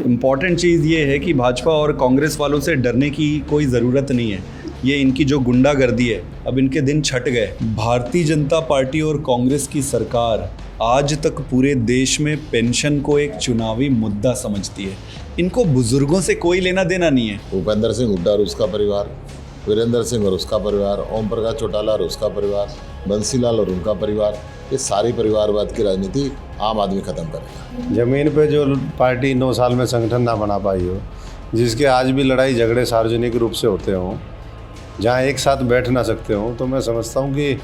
Important चीज़ ये है कि भाजपा और कांग्रेस वालों से डरने की कोई ज़रूरत नहीं है। ये इनकी जो गुंडागर्दी है, अब इनके दिन छट गए। भारतीय जनता पार्टी और कांग्रेस की सरकार आज तक पूरे देश में पेंशन को एक चुनावी मुद्दा समझती है। इनको बुजुर्गों से कोई लेना देना नहीं है। भूपेंद्र सिंह हुड्डा और उसका परिवार, वीरेंद्र सिंह और उसका परिवार, ओम प्रकाश चौटाला और उसका परिवार, बंसीलाल और उनका परिवार, ये सारी परिवारवाद की राजनीति आम आदमी खत्म करेगा। ज़मीन पे जो पार्टी 9 साल में संगठन ना बना पाई हो, जिसके आज भी लड़ाई झगड़े सार्वजनिक रूप से होते हों, जहाँ एक साथ बैठ ना सकते हों, तो मैं समझता हूँ कि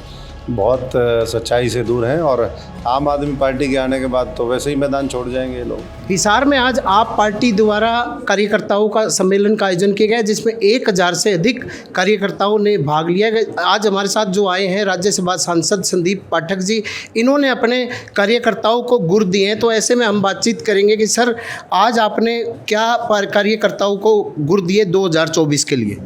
बहुत सच्चाई से दूर हैं। और आम आदमी पार्टी के आने के बाद तो वैसे ही मैदान छोड़ जाएंगे ये लोग। हिसार में आज आप पार्टी द्वारा कार्यकर्ताओं का सम्मेलन का आयोजन किया गया, जिसमें 1000 से अधिक कार्यकर्ताओं ने भाग लिया। आज हमारे साथ जो आए हैं राज्यसभा सांसद संदीप पाठक जी, इन्होंने अपने कार्यकर्ताओं को गुर दिए हैं। तो ऐसे में हम बातचीत करेंगे कि सर, आज आपने क्या कार्यकर्ताओं को गुर दिए 2024 के लिए?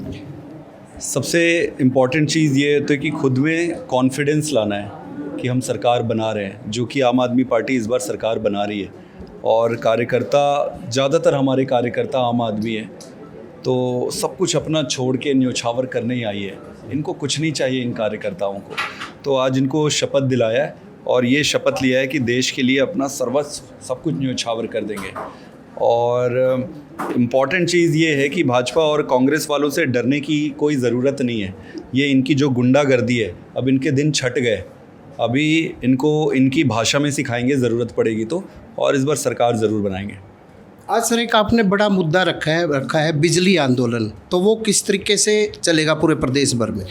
सबसे इम्पॉर्टेंट चीज़ ये है कि खुद में कॉन्फिडेंस लाना है कि हम सरकार बना रहे हैं, जो कि आम आदमी पार्टी इस बार सरकार बना रही है। और कार्यकर्ता, ज़्यादातर हमारे कार्यकर्ता आम आदमी है, तो सब कुछ अपना छोड़ के न्योछावर करने ही आई है। इनको कुछ नहीं चाहिए, इन कार्यकर्ताओं को। तो आज इनको शपथ दिलाया है और ये शपथ लिया है कि देश के लिए अपना सर्वस्व सब कुछ न्योछावर कर देंगे। और इम्पॉर्टेंट चीज़ ये है कि भाजपा और कांग्रेस वालों से डरने की कोई ज़रूरत नहीं है। ये इनकी जो गुंडागर्दी है, अब इनके दिन छट गए। अभी इनको इनकी भाषा में सिखाएंगे ज़रूरत पड़ेगी तो, और इस बार सरकार ज़रूर बनाएंगे। आज सर, एक आपने बड़ा मुद्दा रखा है बिजली आंदोलन, तो वो किस तरीके से चलेगा पूरे प्रदेश भर में?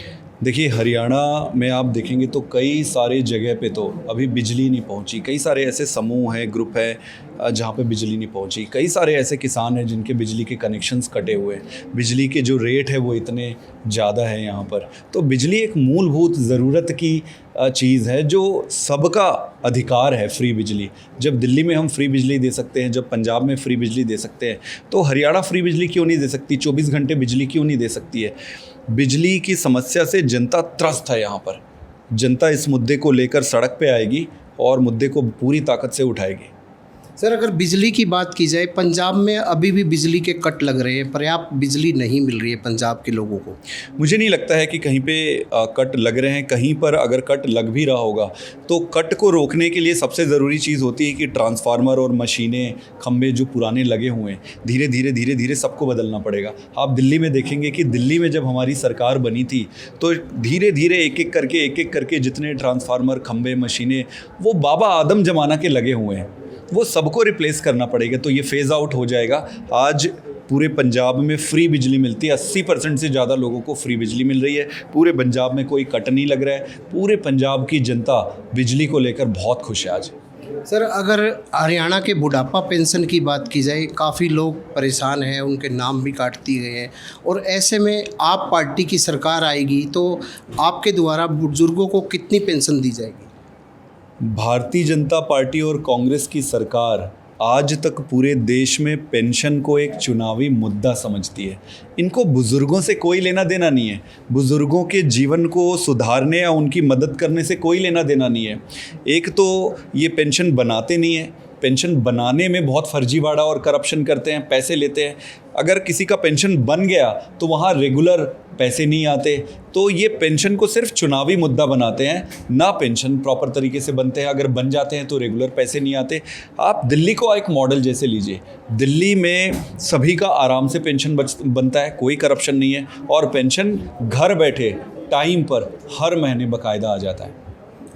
देखिए, हरियाणा में आप देखेंगे तो कई सारे जगह पे तो अभी बिजली नहीं पहुंची। कई सारे ऐसे समूह हैं, ग्रुप है जहाँ पे बिजली नहीं पहुंची। कई सारे ऐसे किसान हैं जिनके बिजली के कनेक्शंस कटे हुए हैं। बिजली के जो रेट है वो इतने ज़्यादा है यहाँ पर। तो बिजली एक मूलभूत ज़रूरत की चीज़ है, जो सबका अधिकार है। फ्री बिजली, जब दिल्ली में हम फ्री बिजली दे सकते हैं, जब पंजाब में फ्री बिजली दे सकते हैं, तो हरियाणा फ्री बिजली क्यों नहीं दे सकती? 24 घंटे बिजली क्यों नहीं दे सकती है? बिजली की समस्या से जनता त्रस्त है। यहाँ पर जनता इस मुद्दे को लेकर सड़क पे आएगी और मुद्दे को पूरी ताकत से उठाएगी। सर, अगर बिजली की बात की जाए, पंजाब में अभी भी बिजली के कट लग रहे हैं, पर्याप्त बिजली नहीं मिल रही है पंजाब के लोगों को। मुझे नहीं लगता है कि कहीं पे कट लग रहे हैं। कहीं पर अगर कट लग भी रहा होगा तो कट को रोकने के लिए सबसे ज़रूरी चीज़ होती है कि ट्रांसफार्मर और मशीनें, खंभे जो पुराने लगे हुए हैं, धीरे धीरे सबको बदलना पड़ेगा। आप दिल्ली में देखेंगे कि दिल्ली में जब हमारी सरकार बनी थी तो धीरे धीरे एक एक करके जितने ट्रांसफार्मर, खंभे, मशीनें वो बाबा आदम ज़माना के लगे हुए हैं, वो सबको रिप्लेस करना पड़ेगा। तो ये फेज़ आउट हो जाएगा। आज पूरे पंजाब में फ्री बिजली मिलती है। 80% से ज़्यादा लोगों को फ्री बिजली मिल रही है। पूरे पंजाब में कोई कट नहीं लग रहा है। पूरे पंजाब की जनता बिजली को लेकर बहुत खुश है आज। सर, अगर हरियाणा के बुढ़ापा पेंशन की बात की जाए, काफ़ी लोग परेशान हैं, उनके नाम भी काट दिए गए हैं, और ऐसे में आप पार्टी की सरकार आएगी तो आपके द्वारा बुजुर्गों को कितनी पेंशन दी जाएगी? भारतीय जनता पार्टी और कांग्रेस की सरकार आज तक पूरे देश में पेंशन को एक चुनावी मुद्दा समझती है। इनको बुजुर्गों से कोई लेना देना नहीं है। बुजुर्गों के जीवन को सुधारने या उनकी मदद करने से कोई लेना देना नहीं है। एक तो ये पेंशन बनाते नहीं है, पेंशन बनाने में बहुत फर्जीवाड़ा और करप्शन करते हैं, पैसे लेते हैं। अगर किसी का पेंशन बन गया तो वहाँ रेगुलर पैसे नहीं आते। तो ये पेंशन को सिर्फ चुनावी मुद्दा बनाते हैं, ना पेंशन प्रॉपर तरीके से बनते हैं। अगर बन जाते हैं तो रेगुलर पैसे नहीं आते। आप दिल्ली को एक मॉडल जैसे लीजिए। दिल्ली में सभी का आराम से पेंशन बनता है, कोई करप्शन नहीं है, और पेंशन घर बैठे टाइम पर हर महीने बाकायदा आ जाता है।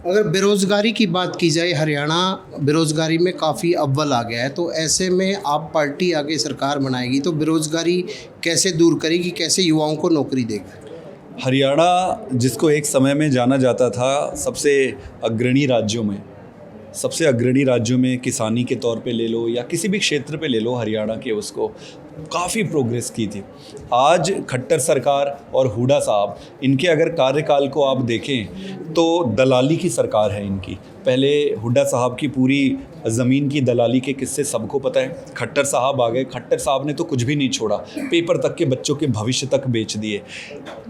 अगर बेरोज़गारी की बात की जाए, हरियाणा बेरोज़गारी में काफ़ी अव्वल आ गया है, तो ऐसे में आप पार्टी आगे सरकार बनाएगी तो बेरोज़गारी कैसे दूर करेगी, कैसे युवाओं को नौकरी देगी? हरियाणा, जिसको एक समय में जाना जाता था सबसे अग्रणी राज्यों में किसानी के तौर पे ले लो या किसी भी क्षेत्र पे ले लो, हरियाणा के उसको काफ़ी प्रोग्रेस की थी। आज खट्टर सरकार और हुड्डा साहब, इनके अगर कार्यकाल को आप देखें तो दलाली की सरकार है इनकी। पहले हुड्डा साहब की पूरी ज़मीन की दलाली के किस्से सबको पता है। खट्टर साहब आ गए, खट्टर साहब ने तो कुछ भी नहीं छोड़ा, पेपर तक के बच्चों के भविष्य तक बेच दिए।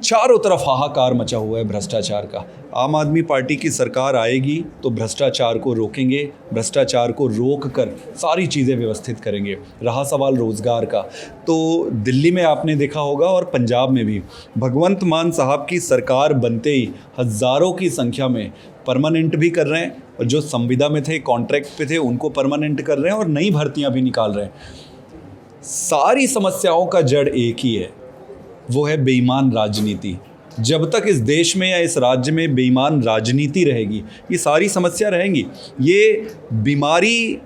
चारों तरफ हाहाकार मचा हुआ है भ्रष्टाचार का। आम आदमी पार्टी की सरकार आएगी तो भ्रष्टाचार को रोकेंगे, भ्रष्टाचार को रोक कर सारी चीज़ें व्यवस्थित करेंगे। रहा सवाल रोज़गार का, तो दिल्ली में आपने देखा होगा और पंजाब में भी भगवंत मान साहब की सरकार बनते ही हज़ारों की संख्या में परमानेंट भी कर रहे हैं, और जो संविदा में थे, कॉन्ट्रैक्ट पे थे, उनको परमानेंट कर रहे हैं और नई भर्तियां भी निकाल रहे हैं। सारी समस्याओं का जड़ एक ही है, वो है बेईमान राजनीति। जब तक इस देश में या इस राज्य में बेईमान राजनीति रहेगी, ये सारी समस्या रहेंगी। ये बीमारी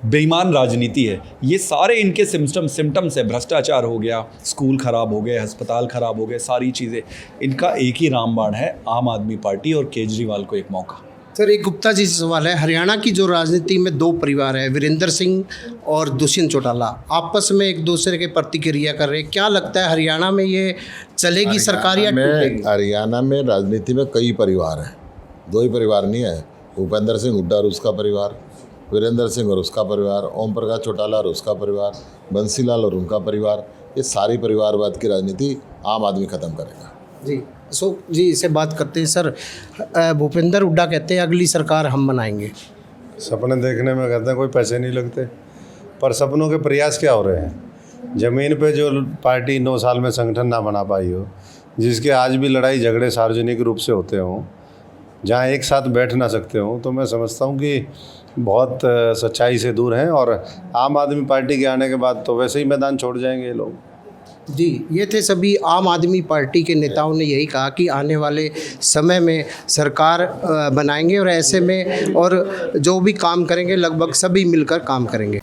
बेईमान राजनीति है। ये सारे इनके सिम्टम्स है। भ्रष्टाचार हो गया, स्कूल ख़राब हो गए, अस्पताल ख़राब हो गए, सारी चीज़ें। इनका एक ही रामबाण है, आम आदमी पार्टी और केजरीवाल को एक मौका। सर, एक गुप्ता जी से सवाल है, हरियाणा की जो राजनीति में दो परिवार है, वीरेंद्र सिंह और दुष्यंत चौटाला, आपस में एक दूसरे के प्रतिक्रिया कर रहे हैं। क्या लगता है हरियाणा में ये चलेगी सरकार या टूटेगी? हरियाणा में राजनीति में कई परिवार हैं, दो ही परिवार नहीं है। भूपेंद्र सिंह हुड्डा और उसका परिवार, वीरेंद्र सिंह और उसका परिवार, ओम प्रकाश चौटाला और उसका परिवार, बंसीलाल और उनका परिवार। ये सारी परिवारवाद की राजनीति आम आदमी ख़त्म करेगा। जी, अशोक जी इससे बात करते हैं। सर, भूपेंद्र हुड्डा कहते हैं अगली सरकार हम बनाएंगे। सपने देखने में कहते हैं कोई पैसे नहीं लगते, पर सपनों के प्रयास क्या हो रहे हैं? ज़मीन पे जो पार्टी 9 साल में संगठन ना बना पाई हो, जिसके आज भी लड़ाई झगड़े सार्वजनिक रूप से होते हों, जहाँ एक साथ बैठ ना सकते हों, तो मैं समझता हूँ कि बहुत सच्चाई से दूर हैं। और आम आदमी पार्टी के आने के बाद तो वैसे ही मैदान छोड़ जाएंगे ये लोग। जी, ये थे सभी आम आदमी पार्टी के नेताओं ने यही कहा कि आने वाले समय में सरकार बनाएंगे और ऐसे में और जो भी काम करेंगे लगभग सभी मिलकर काम करेंगे।